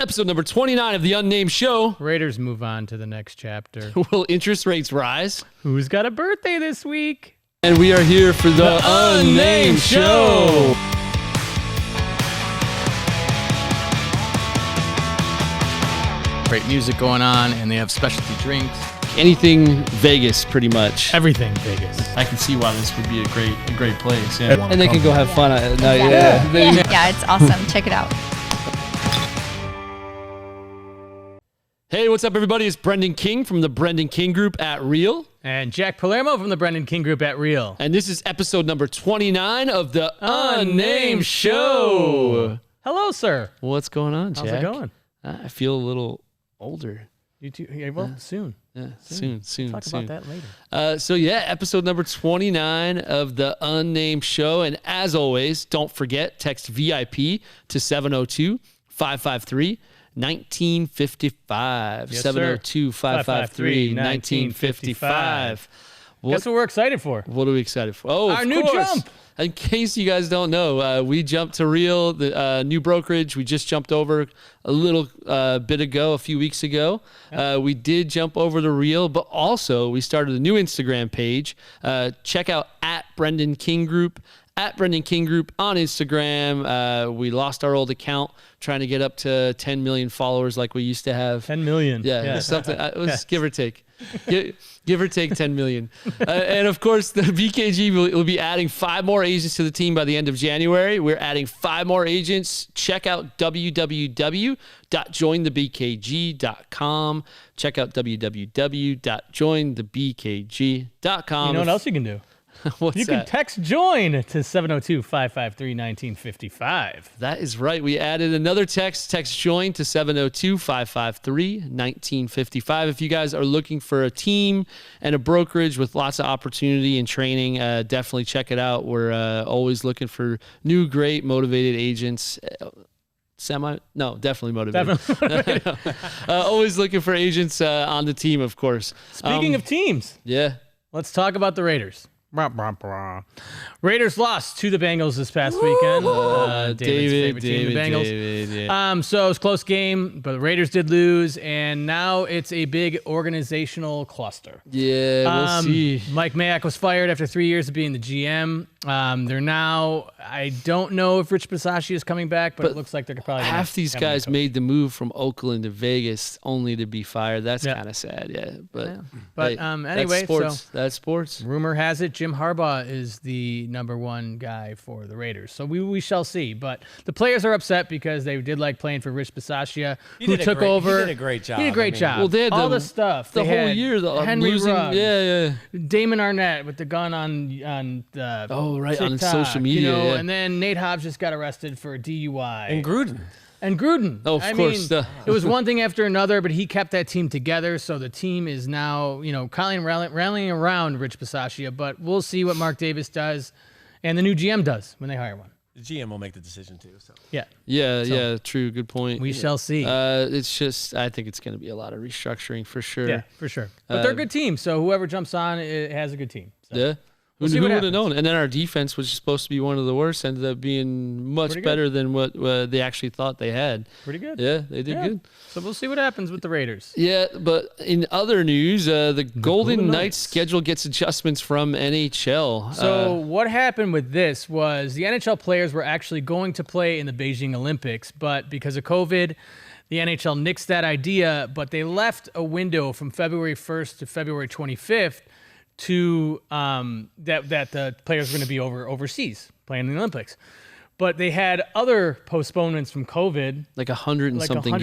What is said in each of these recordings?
Episode number 29 of The Unnamed Show. Raiders move on to the next chapter. Will interest rates rise? Who's got a birthday this week? And we are here for The Unnamed Show. Great music going on, and they have specialty drinks. Anything Vegas, pretty much. Everything Vegas. I can see why this would be a great place. Yeah. And they can go have fun at night. Yeah, it's awesome. Check it out. Hey, what's up, everybody? It's Brendan King from the Brendan King Group at Real. And Jack Palermo from the Brendan King Group at Real. And this is episode number 29 of The Unnamed Show. Hello, sir. What's going on, Jack? How's it going? I feel a little older. You too? Yeah, well, soon. Yeah, soon. Talk about that later. So yeah, episode number 29 of The Unnamed Show. And as always, don't forget, text VIP to 702-553-1955. 702-553-1955. Guess what we're excited for? What are we excited for? Oh, our new jump. In case you guys don't know, we jumped to Real, the new brokerage. We just jumped over a little bit ago, a few weeks ago. Yep. We did jump over to Real, but also we started a new Instagram page. Check out at Brendan King Group. At Brendan King Group on Instagram. We lost our old account trying to get up to 10 million followers like we used to have. 10 million. Yeah. Something. It was give or take. Give or take 10 million. And of course, the BKG will be adding 5 more agents to the team by the end of January. We're adding 5 more agents. Check out www.jointhebkg.com. Check out www.jointhebkg.com. You know what else you can do? What's you can text JOIN to 702-553-1955. That is right. We added another text. Text JOIN to 702-553-1955. If you guys are looking for a team and a brokerage with lots of opportunity and training, definitely check it out. We're always looking for new, great, motivated agents. Definitely motivated. Always looking for agents on the team, of course. Speaking of teams. Yeah. Let's talk about the Raiders. Raiders lost to the Bengals this past weekend. David's favorite team, the Bengals. Yeah. So it was a close game, but the Raiders did lose, and now it's a big organizational cluster. Yeah, we'll see. Mike Mayock was fired after 3 years of being the GM. They're now, I don't know if Rich Bisaccia is coming back, but it looks like they're probably half these guys made the move from Oakland to Vegas only to be fired. That's kind of sad, But anyway, that's sports. Rumor has it Jim Harbaugh is the #1 guy for the Raiders. So we shall see. But the players are upset because they did like playing for Rich Bisaccia, who took over. He did a great job. He did a great job. Well, they had all the stuff. The whole year. Henry Ruggs. Yeah. Damon Arnett with the gun on TikTok, on social media. And then Nate Hobbs just got arrested for a DUI. And Gruden. Oh, of course. It was one thing after another, but he kept that team together. So the team is now, rallying around Rich Bisaccia. But we'll see what Mark Davis does and the new GM does when they hire one. The GM will make the decision too. So Yeah, true. Good point. We shall see. It's just, I think it's going to be a lot of restructuring for sure. Yeah, for sure. But they're a good team. So whoever jumps on it has a good team. So. Yeah. Who would have known? And then our defense was supposed to be one of the worst, ended up being much better than what they actually thought they had. Pretty good. Yeah, they did good. So we'll see what happens with the Raiders. Yeah, but in other news, the Golden Knights schedule gets adjustments from NHL. So what happened with this was the NHL players were actually going to play in the Beijing Olympics, but because of COVID, the NHL nixed that idea, but they left a window from February 1st to February 25th to that the players were going to be overseas playing in the Olympics. But they had other postponements from COVID. Like 100 and something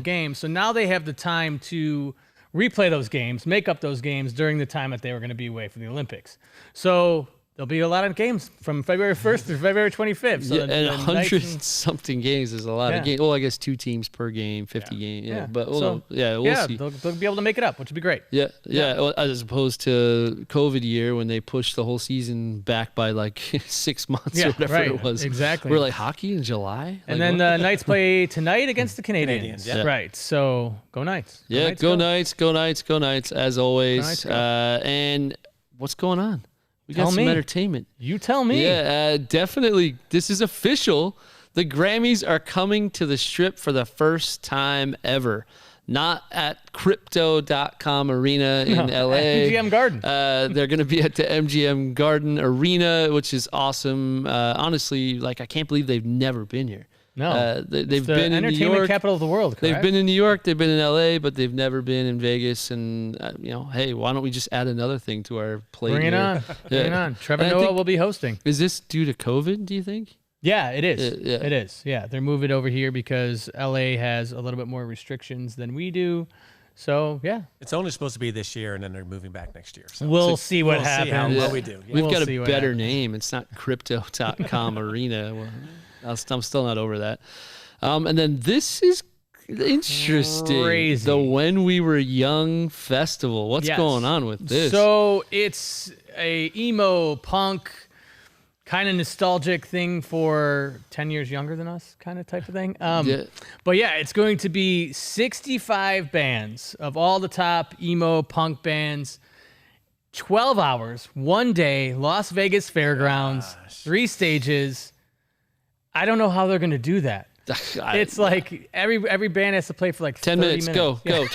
games. So now they have the time to replay those games, make up those games during the time that they were going to be away from the Olympics. So there'll be a lot of games from February 1st to February 25th. So and 100 and something games is a lot of games. Well, I guess 2 teams per game, 50 games. Yeah, but we'll see. They'll be able to make it up, which would be great. Yeah. Well, as opposed to COVID year when they pushed the whole season back by like 6 months or whatever it was. Exactly. We're like hockey in July. And then the Knights play tonight against the Canadiens. Right. So go Knights. Go Knights, as always. And what's going on? We got some entertainment. You tell me. Yeah, definitely. This is official. The Grammys are coming to the Strip for the first time ever. Not at Crypto.com Arena in LA. MGM Garden. They're going to be at the MGM Garden Arena, which is awesome. Honestly, like, I can't believe they've never been here. No. They've the been in New entertainment York. capital of the world, correct? They've been in New York, they've been in LA, but they've never been in Vegas. And, hey, why don't we just add another thing to our plate? Bring it here? on. Bring it on. Trevor And I Noah think- will be hosting. Is this due to COVID, do you think? Yeah, it is. Yeah. It is. Yeah, they're moving over here because LA has a little bit more restrictions than we do. So, yeah. It's only supposed to be this year, and then they're moving back next year. So We'll see what we'll see happens. what we do. Yeah. We've We'll got see a what better happens. name. It's not Crypto.com Arena. Well, I'm still not over that. And then this is interesting. Crazy. The When We Were Young Festival. What's Yes. going on with this? So it's a emo punk kind of nostalgic thing for 10 years younger than us kind of type of thing. Yeah. But yeah, it's going to be 65 bands of all the top emo punk bands, 12 hours, 1 day, Las Vegas Fairgrounds, 3 stages. I don't know how they're going to do that. It's like every band has to play for like 10 30 minutes. Go. Yeah. Right,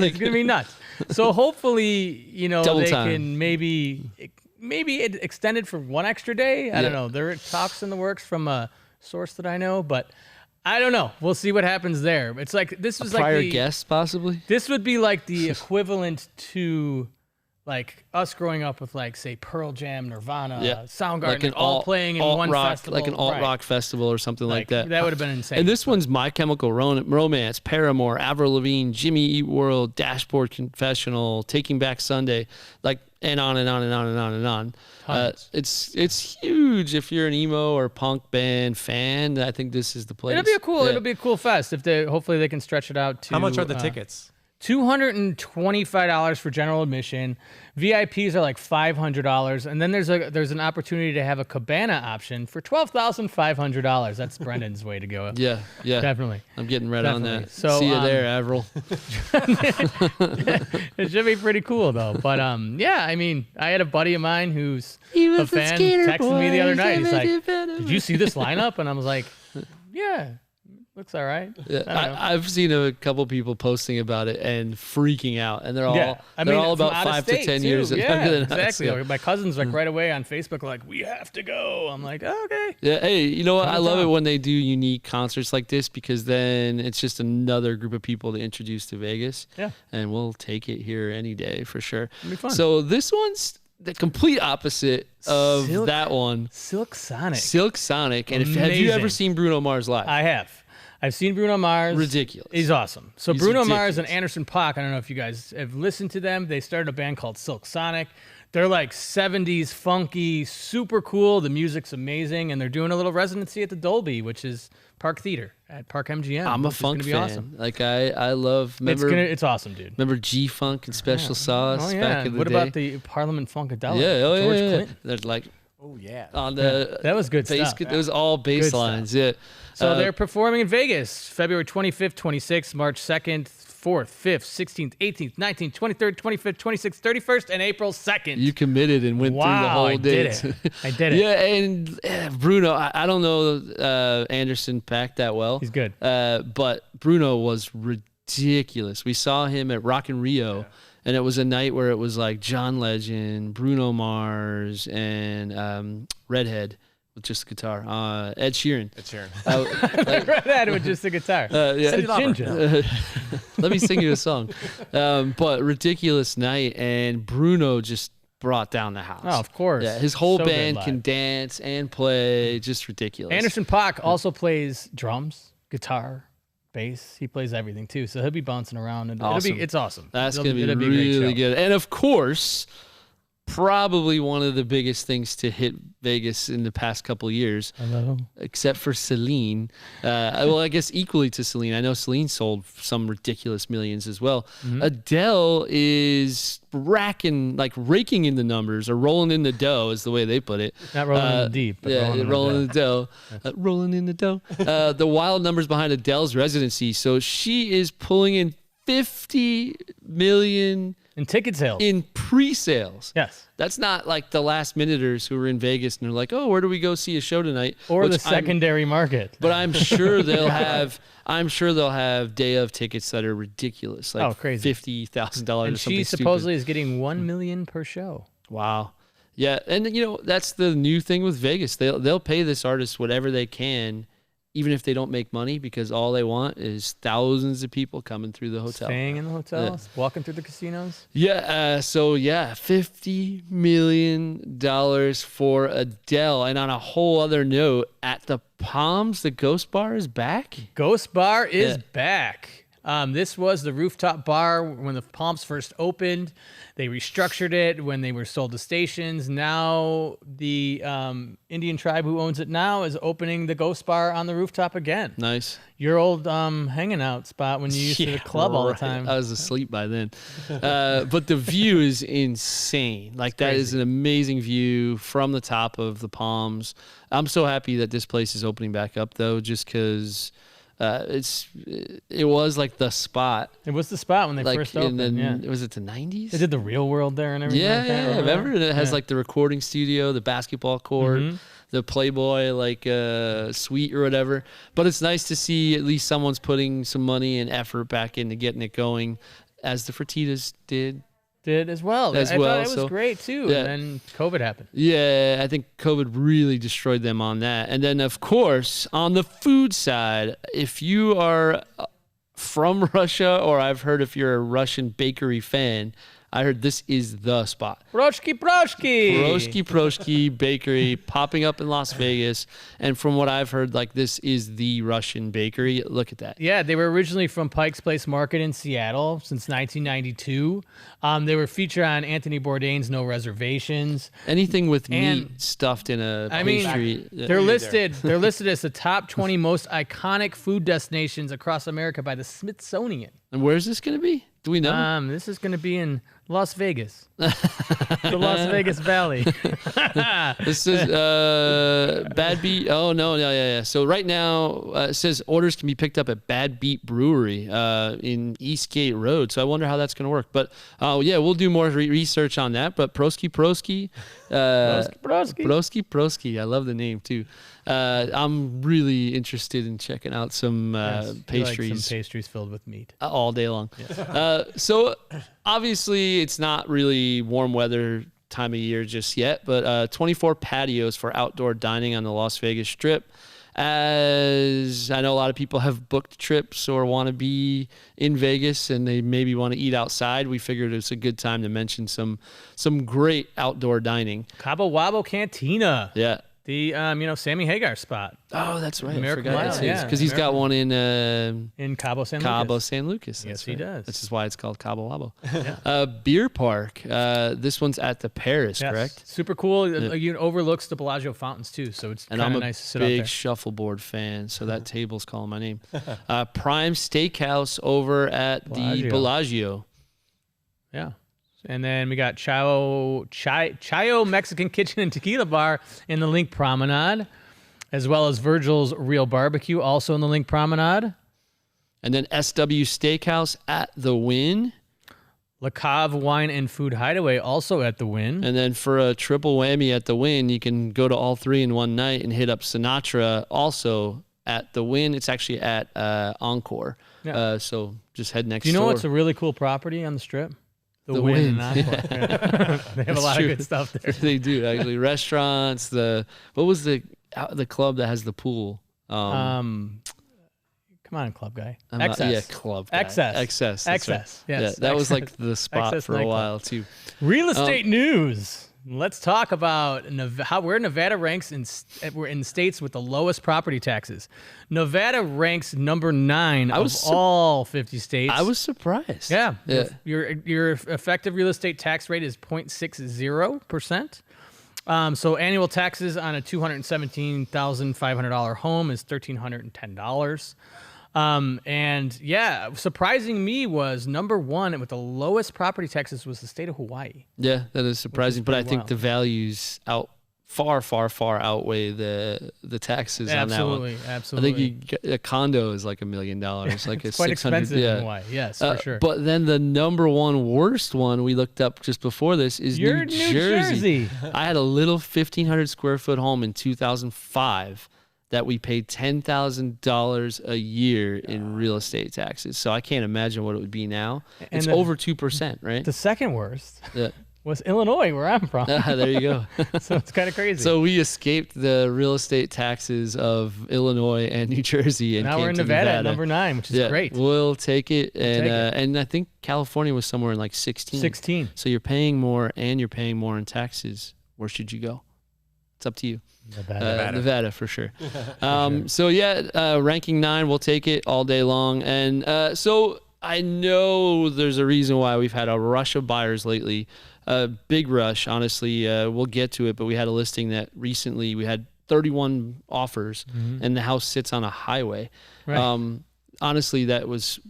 it's gonna be nuts. So hopefully, Double they time. can maybe it extended for 1 extra day. I don't know. There are talks in the works from a source that I know, but I don't know. We'll see what happens there. It's like this was Prior like guest, possibly? this would be like the equivalent to like us growing up with like say Pearl Jam, Nirvana, Soundgarden, all playing in one rock, festival, like an alt rock festival or something like that. That would have been insane. And this one's My Chemical Romance, Paramore, Avril Lavigne, Jimmy Eat World, Dashboard Confessional, Taking Back Sunday, like, and on and on and on and on and on. It's huge if you're an emo or punk band fan. I think this is the place. It'll be a cool fest if they hopefully they can stretch it out to. How much are the tickets? $225 for general admission. VIPs are like $500, and then there's an opportunity to have a cabana option for $12,500. That's Brendan's way to go. Yeah, Definitely. I'm getting right on Definitely. that. So, see you there, Avril. It should be pretty cool though. But yeah, I mean, I had a buddy of mine who's He was a a fan skater texted me the other boy, night. He's like, better. "Did you see this lineup?" And I was like, "Yeah, looks all right." Yeah, I don't know. I've seen a couple people posting about it and freaking out, and they're all I all from about out of 5 to state, 10 too. years Yeah, younger than us. exactly. Yeah. My cousins like right away on Facebook like, "We have to go." I'm like, oh, "Okay." Yeah, hey, you know what? I Come love it down. when they do unique concerts like this because then it's just another group of people to introduce to Vegas. Yeah. And we'll take it here any day for sure. It'll be fun. So this one's the complete opposite of Silk- that one. Silk Sonic. Silk Sonic. And have you ever Amazing. seen Bruno Mars live? I have. I've seen Bruno Mars. Ridiculous. He's awesome. So He's Bruno ridiculous. Mars and Anderson .Paak, I don't know if you guys have listened to them. They started a band called Silk Sonic. They're like 70s funky, super cool. The music's amazing, and they're doing a little residency at the Dolby, which is Park Theater at Park MGM. I'm a which is funk gonna be fan. Awesome. Like I love. It's awesome, dude. Remember G-Funk and Special Sauce Oh yeah. back in the What day? about the Parliament Funkadelic? Yeah, oh George yeah. Clinton. They're like Oh yeah. on the That was good bass. stuff. It was all bass stuff. lines. Yeah. So they're performing in Vegas, February 25th, 26th, March 2nd, 4th, 5th, 16th, 18th, 19th, 23rd, 25th, 26th, 31st, and April 2nd. You committed and went through the Wow, whole I day. did it. I did it. Yeah, and Bruno, I don't know Anderson .Paak that well. He's good. But Bruno was ridiculous. We saw him at Rock in Rio, and it was a night where it was like John Legend, Bruno Mars, and Redhead with just a guitar. Ed Sheeran. It's here. That with just a guitar. Yeah. It's a ginger. Let me sing you a song. But ridiculous night, and Bruno just brought down the house. Oh, of course. Yeah, his whole So good band live. can dance and play. Just ridiculous. Anderson .Paak also plays drums, guitar, bass. He plays everything too. So he'll be bouncing around, and Awesome. it's awesome. That's It'll going to be it'll a great really show. good. And of course, probably one of the biggest things to hit Vegas in the past couple of years, Hello. except for Celine. Well, I guess equally to Celine. I know Celine sold some ridiculous millions as well. Mm-hmm. Adele is raking in the numbers, or rolling in the dough is the way they put it. Not rolling in the deep, but yeah, rolling in the dough. Rolling in the dough. The wild numbers behind Adele's residency. So she is pulling in $50 million In ticket sales. In pre-sales. Yes. That's not like the last minuters who are in Vegas and they're like, oh, where do we go see a show tonight? Or the secondary market. But I'm sure they'll have day of tickets that are ridiculous, like crazy. $50,000 or something. And she supposedly is getting $1 million per show. Wow. Yeah, and that's the new thing with Vegas. They'll pay this artist whatever they can, even if they don't make money, because all they want is thousands of people coming through the hotel. Staying in the hotels, walking through the casinos. Yeah, $50 million for Adele. And on a whole other note, at the Palms, the Ghostbar is back? Ghostbar is back. This was the rooftop bar when the Palms first opened. They restructured it when they were sold to stations. Now the Indian tribe who owns it now is opening the Ghostbar on the rooftop again. Nice. Your old hanging out spot when you used to the club all the time. I was asleep by then. But the view is insane. Like, that is an amazing view from the top of the Palms. I'm so happy that this place is opening back up, though, just because... it was like the spot. It was the spot when they first opened. Was it the 90s? They did the Real World there and everything. Yeah. Remember? And it has like the recording studio, the basketball court, the Playboy suite or whatever. But it's nice to see at least someone's putting some money and effort back into getting it going, as the Fertittas did as well. I thought it was great too. Yeah. And then COVID happened. Yeah, I think COVID really destroyed them on that. And then, of course, on the food side, if you are from Russia, or I've heard if you're a Russian bakery fan, I heard this is the spot. Piroshky Piroshky Bakery popping up in Las Vegas. And from what I've heard, like, this is the Russian bakery. Look at that. Yeah, they were originally from Pike's Place Market in Seattle since 1992. They were featured on Anthony Bourdain's No Reservations. Anything with meat stuffed in a pastry. They're listed as the top 20 most iconic food destinations across America by the Smithsonian. And where's this going to be? Do we know? This is going to be in Las Vegas, the Las Vegas Valley. This is Bad Beat. Oh, no. Yeah. So right now, it says orders can be picked up at Bad Beat Brewery in Eastgate Road. So I wonder how that's going to work. But, we'll do more research on that. But Piroshky. I love the name, too. I'm really interested in checking out some pastries. Like some pastries filled with meat. All day long. Yeah. So obviously it's not really warm weather time of year just yet, but 24 patios for outdoor dining on the Las Vegas Strip. As I know, a lot of people have booked trips or want to be in Vegas and they maybe want to eat outside. We figured it's a good time to mention some great outdoor dining. Cabo Wabo Cantina. Yeah. The Sammy Hagar spot. Oh, that's right. Miracle I forgot Mile, that's his, because he's got one in Cabo San Lucas. Yes, he does. This is why it's called Cabo Wabo. Beer Park. This one's at the Paris, correct? Super cool. It overlooks the Bellagio fountains too, so it's kind of nice to sit out there. And I'm a big shuffleboard fan, so that table's calling my name. Prime Steakhouse over at the Bellagio. Yeah. And then we got 𝐄𝐩𝐢𝐬𝐞𝐝 Mexican Kitchen and Tequila Bar in the Link Promenade, as well as Virgil's Real Barbecue, also in the Link Promenade. And then SW Steakhouse at the Wynn. Le Cave Wine and Food Hideaway, also at the Wynn. And then for a triple whammy at the Wynn, you can go to all three in one night and hit up Sinatra, also at the Wynn. It's actually at Encore. Yeah. So just head next door. Do you know what's a really cool property on the Strip? The Wynn. They have a lot of good stuff there. They do, actually. Restaurants. What was the club that has the pool? Come on, club guy. Excess. Club guy. Excess. Right. Yes. Yeah, that was like the spot Excess for a while too. Real estate news. Let's talk about where Nevada ranks we're in states with the lowest property taxes. Nevada ranks number 9 of all 50 states. I was surprised. Yeah. Your effective real estate tax rate is 0.60%. So annual taxes on a $217,500 home is $1,310. Surprising me was number 1 with the lowest property taxes was the state of Hawaii. Yeah, that is surprising, but I think the values far, far, far outweigh the taxes on that one. Absolutely. I think a condo is like $1 million, like it's a quite 600. expensive Yeah. in Hawaii. Yes, for sure. But then the number one worst one we looked up just before this is New Jersey. I had a little 1,500 square foot home in 2005 that we paid $10,000 a year in real estate taxes. So I can't imagine what it would be now. It's over 2%, right? The second worst. Yeah. Was Illinois, where I'm from. There you go. So it's kind of crazy. So we escaped the real estate taxes of Illinois and New Jersey, and now came we're in to Nevada at number 9, which is great. We'll take it, and I think California was somewhere in like 16. 16. So you're paying more, and you're paying more in taxes. Where should you go? It's up to you. Nevada for sure. So yeah, ranking 9, we'll take it all day long, and so I know there's a reason why we've had a rush of buyers lately. A big rush, honestly. We'll get to it, but we had a listing that recently we had 31 offers, and the house sits on a highway. Right. Honestly, that was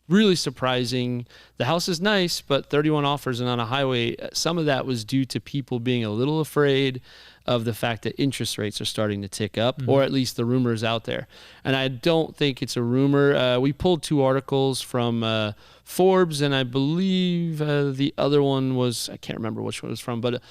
really surprising. The house is nice, but 31 offers and on a highway. Some of that was due to people being a little afraid of the fact that interest rates are starting to tick up, or at least the rumors out there. And I don't think it's a rumor. We pulled 2 articles from Forbes, and I believe the other one was, I can't remember which one it was from, but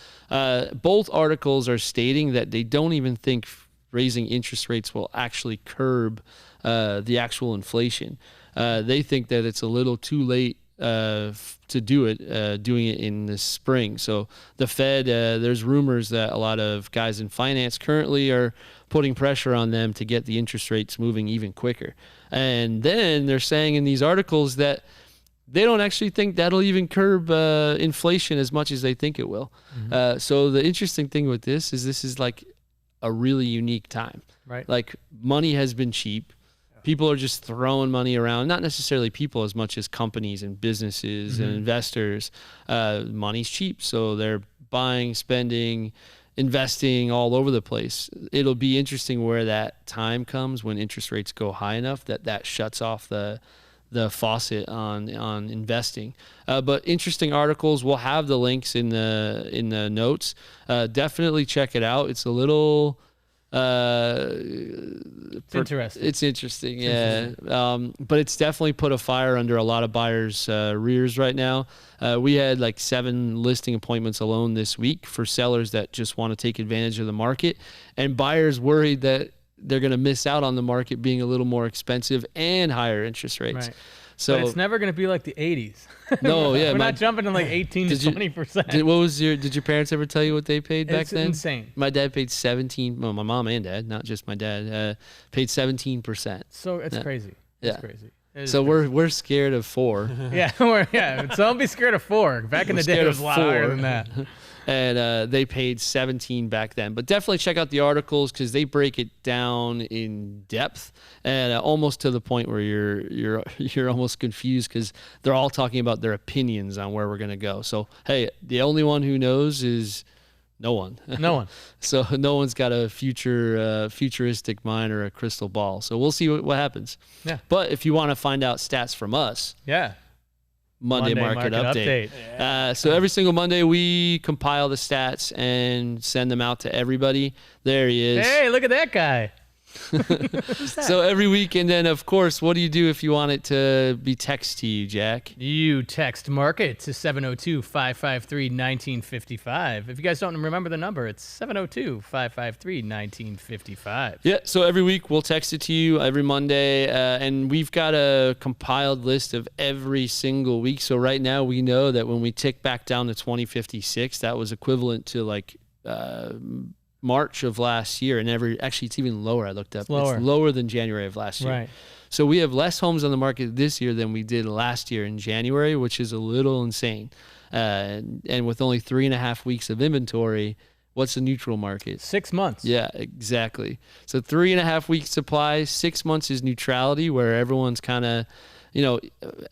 both articles are stating that they don't even think raising interest rates will actually curb the actual inflation. They think that it's a little too late to do it, doing it in the spring. So the Fed, there's rumors that a lot of guys in finance currently are putting pressure on them to get the interest rates moving even quicker. And then they're saying in these articles that they don't actually think that'll even curb inflation as much as they think it will. So the interesting thing with this is like a really unique time. Right. Like money has been cheap. People are just throwing money around, not necessarily people as much as companies and businesses and investors. Money's cheap, so they're buying, spending, investing all over the place. It'll be interesting where that time comes when interest rates go high enough that shuts off the faucet on investing. But interesting articles. We'll have the links in the notes. Definitely check it out. It's a little... it's interesting. It's interesting, yeah. But it's definitely put a fire under a lot of buyers' rears right now. We had like 7 listing appointments alone this week for sellers that just want to take advantage of the market, and buyers worried that they're going to miss out on the market being a little more expensive and higher interest rates. Right. So but it's never going to be like the 80s. No, yeah. We're not jumping to like 18 to 20%. Did your parents ever tell you what they paid back then? It's insane. My dad paid 17, well, my mom and dad, not just my dad, paid 17%. So it's crazy. It's crazy. So we're scared of 4. So don't be scared of 4. Back in the day, it was a lot higher than that. And they paid 17 back then. But definitely check out the articles because they break it down in depth and almost to the point where you're almost confused because they're all talking about their opinions on where we're going to go. So, hey, the only one who knows is no one. No one. So no one's got a futuristic mind or a crystal ball. So we'll see what happens. Yeah. But if you want to find out stats from us. Yeah. Monday market update. Yeah. So every single Monday we compile the stats and send them out to everybody. There he is. Hey, look at that guy. So every week, and then of course, what do you do if you want it to be text to you, Jack? You text market to 702-553-1955. If you guys don't remember the number, it's 702-553-1955. Yeah, so every week we'll text it to you every Monday, and we've got a compiled list of every single week. So right now we know that when we tick back down to 2056, that was equivalent to like March of last year, and actually it's even lower. I looked up. It's lower than January of last year. Right. So we have less homes on the market this year than we did last year in January, which is a little insane. And with only 3.5 weeks of inventory, what's the neutral market? 6 months. Yeah, exactly. So 3.5 weeks supply, 6 months is neutrality, where everyone's kind of,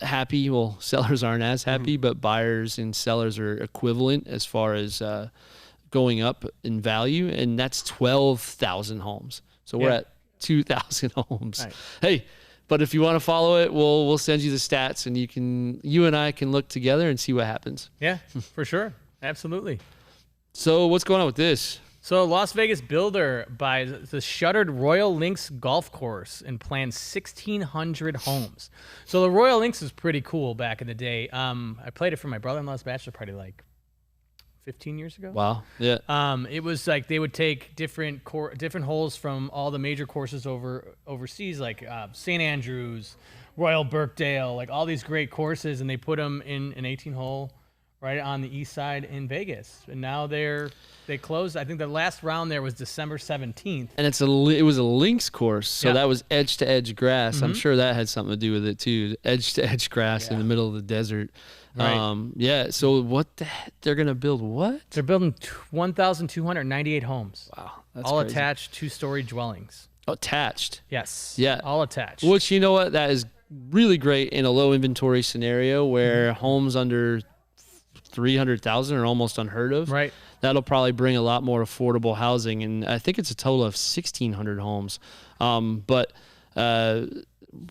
happy. Well, sellers aren't as happy, but buyers and sellers are equivalent as far as going up in value, and that's 12,000 homes. So we're at 2,000 homes. Right. Hey, but if you want to follow it, we'll send you the stats, and you and I can look together and see what happens. Yeah, for sure. Absolutely. So what's going on with this? So, a Las Vegas builder buys the shuttered Royal Links golf course and plans 1,600 homes. So, the Royal Links is pretty cool back in the day. I played it for my brother-in-law's bachelor party like 15 years ago. Wow. Yeah. It was like they would take different holes from all the major courses overseas, like St. Andrews, Royal Birkdale, like all these great courses, and they put them in an 18-hole right on the east side in Vegas. And now they closed. I think the last round there was December 17th. And it was a links course, so that was edge-to-edge grass. I'm sure that had something to do with it too. Edge-to-edge grass in the middle of the desert. Right. Yeah. So what the heck? They're gonna build what? They're building 1,298 homes. Wow. That's all crazy. attached 2-story dwellings. Attached. Yes. Yeah. All attached. Which, you know what? That is really great in a low inventory scenario where homes under 300,000 are almost unheard of. Right. That'll probably bring a lot more affordable housing, and I think it's a total of 1,600 homes.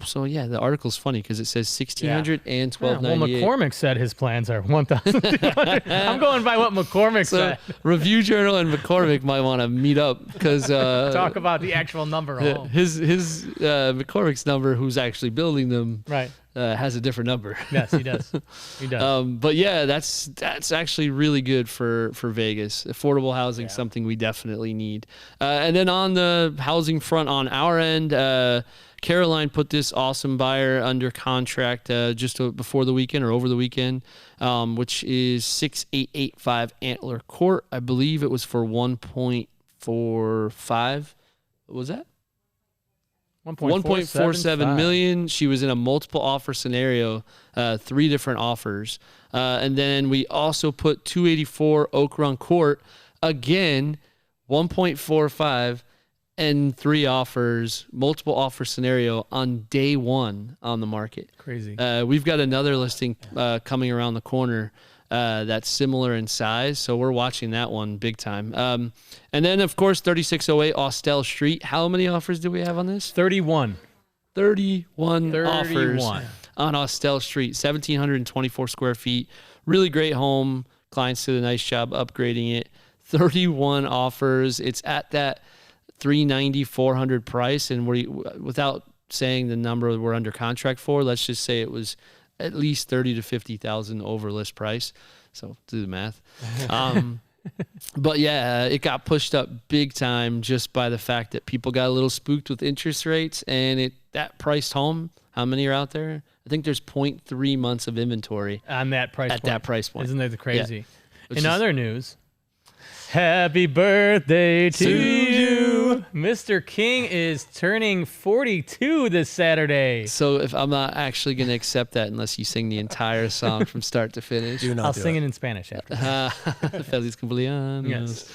So yeah, the article's funny because it says 1,600 and 1,298. Well, McCormick said his plans are 1,200. I'm going by what McCormick said. Review Journal and McCormick might want to meet up because talk about the actual number of homes. His McCormick's number, who's actually building them, right, has a different number. Yes, he does. He does. But yeah, that's actually really good for Vegas. Affordable housing, something we definitely need. And then on the housing front, on our end, Caroline put this awesome buyer under contract just before the weekend or over the weekend, which is 6885 Antler Court. I believe it was for 1.45. What was that? 1.47 million. She was in a multiple offer scenario, 3 different offers. And then we also put 284 Oakrun Court, again, 1.45 and 3 offers, multiple offer scenario on day 1 on the market. Crazy. We've got another listing coming around the corner that's similar in size, so we're watching that one big time. And then, of course, 3608 Austell Street. How many offers do we have on this? 31. 31 offers on Austell Street, 1,724 square feet. Really great home. Clients did a nice job upgrading it. 31 offers. It's at that $390, $400 price, and without saying the number we're under contract for, let's just say it was at least 30 to 50,000 over list price. So do the math. But yeah, it got pushed up big time just by the fact that people got a little spooked with interest rates, and that priced home. How many are out there? I think there's 0.3 months of inventory on that price point. That price point. Isn't that crazy? Yeah. In other news, happy birthday to you. Mr. King is turning 42 this Saturday. So if I'm not actually going to accept that unless you sing the entire song from start to finish. I'll sing it in Spanish after. Feliz cumpleaños. Yes.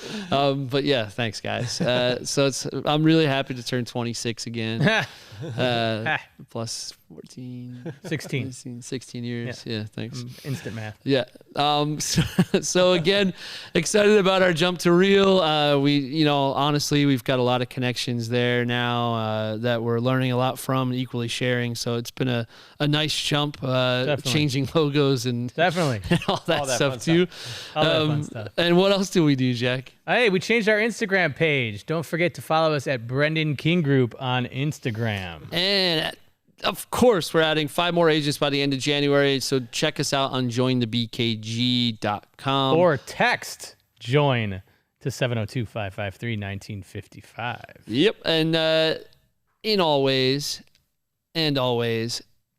But yeah, thanks guys. So I'm really happy to turn 26 again. Plus 14, 16 years. Yeah, thanks. Instant math. Yeah. So again, excited about our jump to real. Honestly, we've got a lot of connections there now that we're learning a lot from and equally sharing. So it's been a nice jump, changing logos and definitely all that stuff too. All that fun stuff. And what else do we do, Jack? Hey, we changed our Instagram page. Don't forget to follow us at Brendan King Group on Instagram. And of course, we're adding 5 more agents by the end of January. So check us out on jointhebkg.com. Or text JOIN to 702-553-1955. Yep. And always,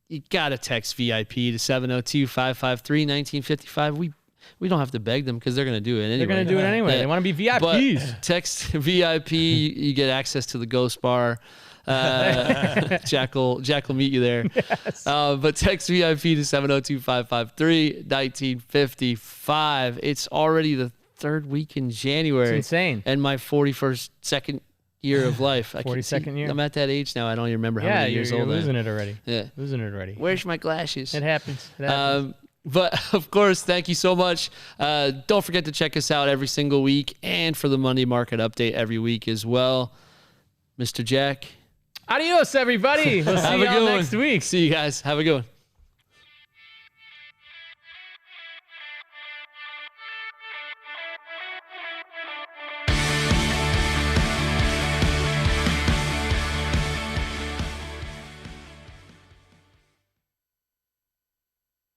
you got to text VIP to 702-553-1955. We don't have to beg them because they're going to do it anyway. They're going to do it anyway. They want to be VIPs. But text VIP, you get access to the Ghostbar. Jack will meet you there. Yes. But text VIP to 702-553-1955. It's already the 3rd week in January. It's insane. And my 42nd year of life. 42nd year? I'm at that age now. I don't even remember how many years old I am. You're losing it already. Yeah. Losing it already. Where's my glasses? It happens. But of course, thank you so much. Don't forget to check us out every single week and for the Monday market update every week as well. Mr. Jack. Adios, everybody. We'll see you all next week. See you guys. Have a good one.